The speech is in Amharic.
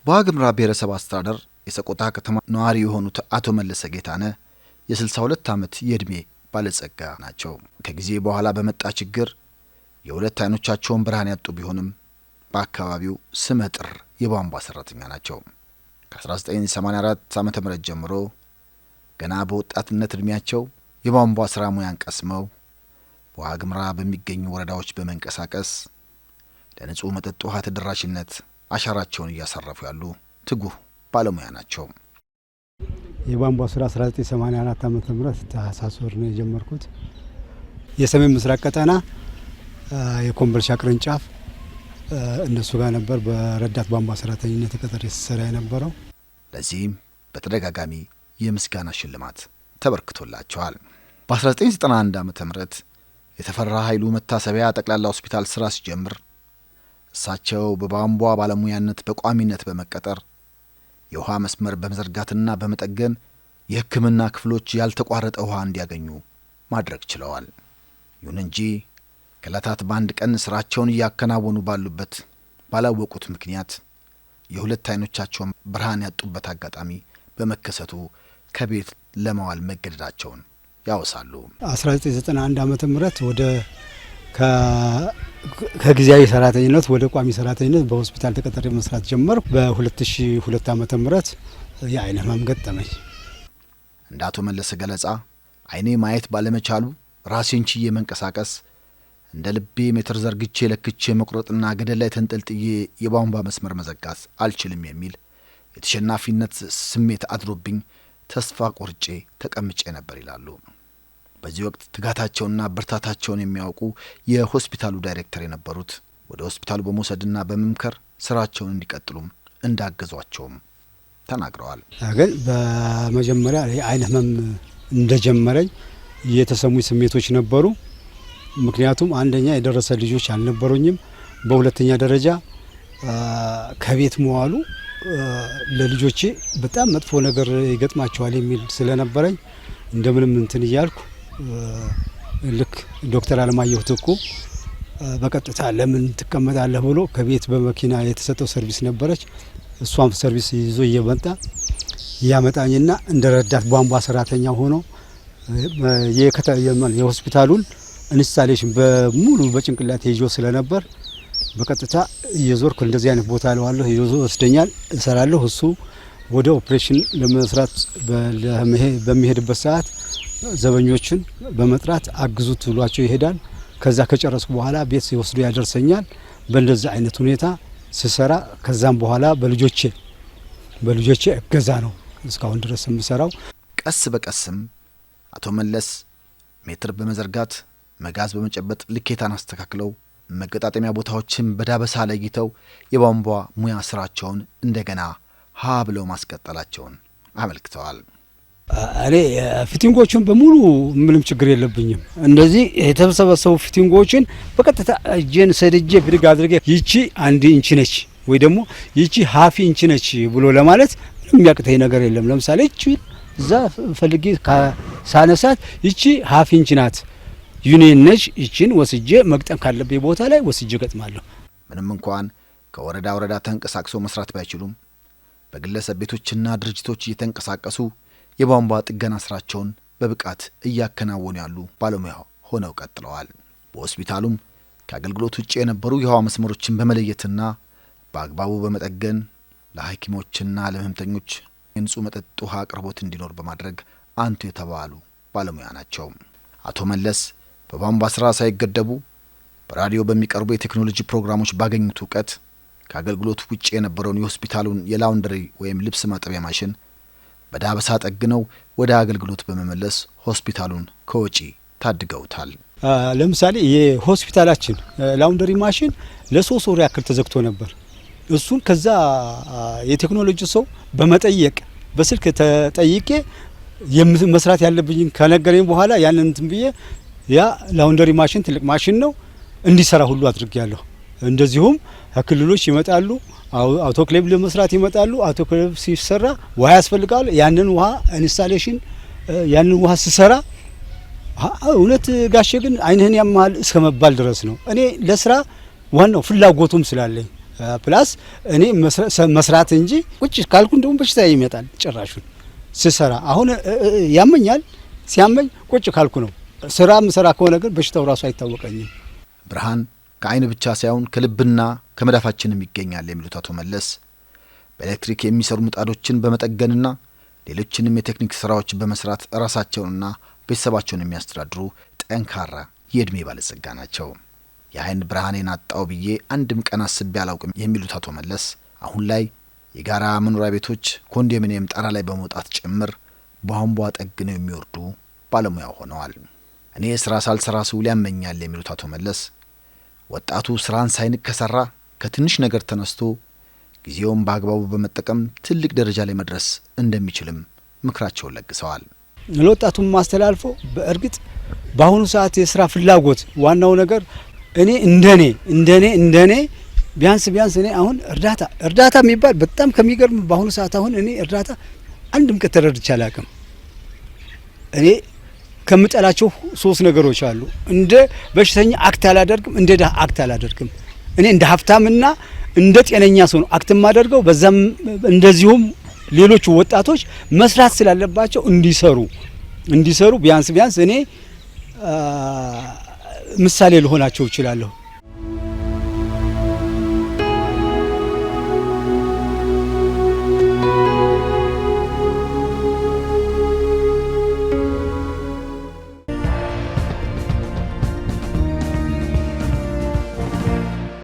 በዋግምራ ብሔረሰብ አስተዳደር የሰቆጣ ከተማ ነዋሪ የሆኑት አቶ መለሰ ጌታነህ የ62 ዓመት የእድሜ ባለጸጋ ናቸው። ከጊዜ በኋላ በመጣ ችግር የሁለት አይኖቻቸውን ብርሃን ያጡ ቢሆንም በአካባቢው ስመጥር የቧንቧ ሰራተኛ ናቸው። ከ1984 ዓ.ም ጀምሮ ገና በወጣትነት እድሜያቸው የቧንቧ ስራ ሙያን ቀስመው በዋግምራ በሚገኙ ወረዳዎች በመንቀሳቀስ ለንጹህ መጠጥ ውሃ ተደራሽነት አሻራቸውን እያሳረፉ ያሉ ትጉህ ባለሙያ ናቸው። የቧንቧ ስራ 1984 ዓ.ም ታህሳስ ወር ነው የጀመርኩት። የሰሜን ምስራቅ ቀጠና የኮምቦልቻ ቅርንጫፍ እነሱ ጋር ነበር በረዳት ቧንቧ ሰራተኝነት ተቀጥሬ ስሰራ የነበረው። ለዚህም በተደጋጋሚ የምስጋና ሽልማት ተበርክቶላቸዋል። በ1991 ዓ.ም የተፈራ ኃይሉ መታሰቢያ ጠቅላላ ሆስፒታል ስራ ሲጀምር እሳቸው በቧንቧ ባለሙያነት በቋሚነት በመቀጠር የውሃ መስመር በመዘርጋትና በመጠገን የሕክምና ክፍሎች ያልተቋረጠ ውሃ እንዲያገኙ ማድረግ ችለዋል። ይሁን እንጂ ከዕለታት በአንድ ቀን ስራቸውን እያከናወኑ ባሉበት ባላወቁት ምክንያት የሁለት አይኖቻቸውን ብርሃን ያጡበት አጋጣሚ በመከሰቱ ከቤት ለመዋል መገደዳቸውን ያወሳሉ። 1991 ዓ.ም ወደ ከጊዜያዊ ሰራተኝነት ወደ ቋሚ ሰራተኝነት በሆስፒታል ተቀጥሬ መስራት ጀመርኩ። በ2002 ዓ.ም የአይን ህመም ገጠመኝ። እንደ አቶ መለሰ ገለጻ አይኔ ማየት ባለመቻሉ ራሴን ችዬ መንቀሳቀስ እንደ ልቤ ሜትር ዘርግቼ ለክቼ መቁረጥና ገደል ላይ ተንጠልጥዬ የቧንቧ መስመር መዘጋት አልችልም የሚል የተሸናፊነት ስሜት አድሮብኝ ተስፋ ቆርጬ ተቀምጬ ነበር ይላሉ። በዚህ ወቅት ትጋታቸውና ብርታታቸውን የሚያውቁ የሆስፒታሉ ዳይሬክተር የነበሩት ወደ ሆስፒታሉ በመውሰድና በመምከር ስራቸውን እንዲቀጥሉም እንዳገዟቸውም ተናግረዋል። ግን በመጀመሪያ የአይን ህመም እንደጀመረኝ የተሰሙኝ ስሜቶች ነበሩ። ምክንያቱም አንደኛ የደረሰ ልጆች አልነበሩኝም፣ በሁለተኛ ደረጃ ከቤት መዋሉ ለልጆቼ በጣም መጥፎ ነገር ይገጥማቸዋል የሚል ስለነበረኝ እንደምንም እንትን እያልኩ ልክ ዶክተር አለማየሁ ትኩ በቀጥታ ለምን ትቀመጣለህ ብሎ ከቤት በመኪና የተሰጠው ሰርቪስ ነበረች። እሷም ሰርቪስ ይዞ እየመጣ ያመጣኝና እንደ ረዳት ቧንቧ ሰራተኛ ሆኖ የሆስፒታሉን ኢንስታሌሽን በሙሉ በጭንቅላት ይዞ ስለነበር በቀጥታ እየዞርኩ እንደዚህ አይነት ቦታ ለዋለሁ ይዞ ወስደኛል፣ እሰራለሁ። እሱ ወደ ኦፕሬሽን ለመስራት በሚሄድበት ሰዓት ዘበኞችን በመጥራት አግዙት ብሏቸው ይሄዳል። ከዛ ከጨረስኩ በኋላ ቤት ሲወስዱ ያደርሰኛል። በእንደዚህ አይነት ሁኔታ ስሰራ ከዛም በኋላ በልጆቼ እገዛ ነው እስካሁን ድረስ የምሰራው። ቀስ በቀስም አቶ መለስ ሜትር በመዘርጋት መጋዝ በመጨበጥ ልኬታን አስተካክለው መገጣጠሚያ ቦታዎችን በዳበሳ ለይተው የቧንቧ ሙያ ስራቸውን እንደገና ሀ ብለው ማስቀጠላቸውን አመልክተዋል። እኔ ፊቲንጎችን በሙሉ ምንም ችግር የለብኝም። እንደዚህ የተሰበሰቡ ፊቲንጎችን በቀጥታ እጄን ሰድጄ ብድግ አድርጌ ይቺ 1 ኢንች ነች ወይ ደግሞ ይቺ ሃፍ ኢንች ነች ብሎ ለማለት ምንም የሚያቅተኝ ነገር የለም። ለምሳሌ ይቺ እዛ ፈልጌ ሳነሳት ይቺ ሃፍ ኢንች ናት ዩኒየን ነች፣ ይቺን ወስጄ መግጠም ካለበት ቦታ ላይ ወስጄ ገጥማለሁ። ምንም እንኳን ከወረዳ ወረዳ ተንቀሳቅሰው መስራት ባይችሉም በግለሰብ ቤቶችና ድርጅቶች እየተንቀሳቀሱ የቧንቧ ጥገና ስራቸውን በብቃት እያከናወኑ ያሉ ባለሙያ ሆነው ቀጥለዋል። በሆስፒታሉም ከአገልግሎት ውጭ የነበሩ የውሃ መስመሮችን በመለየትና በአግባቡ በመጠገን ለሐኪሞችና ለህመምተኞች የንጹህ መጠጥ ውሃ አቅርቦት እንዲኖር በማድረግ አንቱ የተባሉ ባለሙያ ናቸው። አቶ መለስ በቧንቧ ስራ ሳይገደቡ በራዲዮ በሚቀርቡ የቴክኖሎጂ ፕሮግራሞች ባገኙት እውቀት ከአገልግሎት ውጭ የነበረውን የሆስፒታሉን የላውንደሪ ወይም ልብስ ማጠቢያ ማሽን በዳበሳ ጠግነው ወደ አገልግሎት በመመለስ ሆስፒታሉን ከወጪ ታድገውታል። ለምሳሌ የሆስፒታላችን ላውንደሪ ማሽን ለ3 ወር ያክል ተዘግቶ ነበር። እሱን ከዛ የቴክኖሎጂ ሰው በመጠየቅ በስልክ ተጠይቄ መስራት ያለብኝ ከነገረኝ በኋላ ያንን እንትን ብዬ ያ ላውንደሪ ማሽን ትልቅ ማሽን ነው እንዲሰራ ሁሉ አድርጌያለሁ። እንደዚሁም ክልሎች ይመጣሉ፣ አውቶክሌቭ ለመስራት ይመጣሉ። አውቶክሌቭ ሲሰራ ውሃ ያስፈልጋል። ያንን ውሃ ኢንስታሌሽን ያንን ውሃ ሲሰራ እውነት ጋሼ ግን አይንህን ያማል እስከመባል ድረስ ነው። እኔ ለስራ ዋናው ፍላጎቱም ስላለኝ ፕላስ እኔ መስራት እንጂ ቁጭ ካልኩ እንደውም በሽታ ይመጣል። ጭራሹን ስሰራ አሁን ያመኛል። ሲያመኝ ቁጭ ካልኩ ነው። ስራ ምሰራ ከሆነ ግን በሽታው ራሱ አይታወቀኝም። ብርሃን ከአይን ብቻ ሳይሆን ከልብና ከመዳፋችንም ይገኛል የሚሉት አቶ መለስ በኤሌክትሪክ የሚሰሩ ምጣዶችን በመጠገንና ሌሎችንም የቴክኒክ ስራዎች በመስራት ራሳቸውንና ቤተሰባቸውን የሚያስተዳድሩ ጠንካራ የእድሜ ባለጸጋ ናቸው። የአይን ብርሃኔን አጣው ብዬ አንድም ቀን አስቤ አላውቅም የሚሉት አቶ መለስ አሁን ላይ የጋራ መኖሪያ ቤቶች ኮንዶሚኒየም ጣራ ላይ በመውጣት ጭምር ቧንቧ ጠግነው የሚወርዱ ባለሙያ ሆነዋል። እኔ ስራ ሳልሰራ ስውል ያመኛል የሚሉት አቶ መለስ ወጣቱ ስራን ሳይንቅ ከሰራ ከትንሽ ነገር ተነስቶ ጊዜውን በአግባቡ በመጠቀም ትልቅ ደረጃ ላይ መድረስ እንደሚችልም ምክራቸውን ለግሰዋል። ለወጣቱም ማስተላልፎ በእርግጥ በአሁኑ ሰዓት የስራ ፍላጎት ዋናው ነገር እኔ እንደኔ ቢያንስ እኔ አሁን እርዳታ የሚባል በጣም ከሚገርም በአሁኑ ሰዓት አሁን እኔ እርዳታ አንድም ቀን ተረድቼ አላውቅም። እኔ ከምጠላቸው 3 ነገሮች አሉ። እንደ በሽተኛ አክት አላደርግም፣ እንደ ደሃ አክት አላደርግም። እኔ እንደ ሀብታምና እንደ ጤነኛ ሰው ነው አክት የማደርገው። በዛም እንደዚሁም ሌሎቹ ወጣቶች መስራት ስላለባቸው እንዲሰሩ ቢያንስ እኔ ምሳሌ ልሆናቸው እችላለሁ።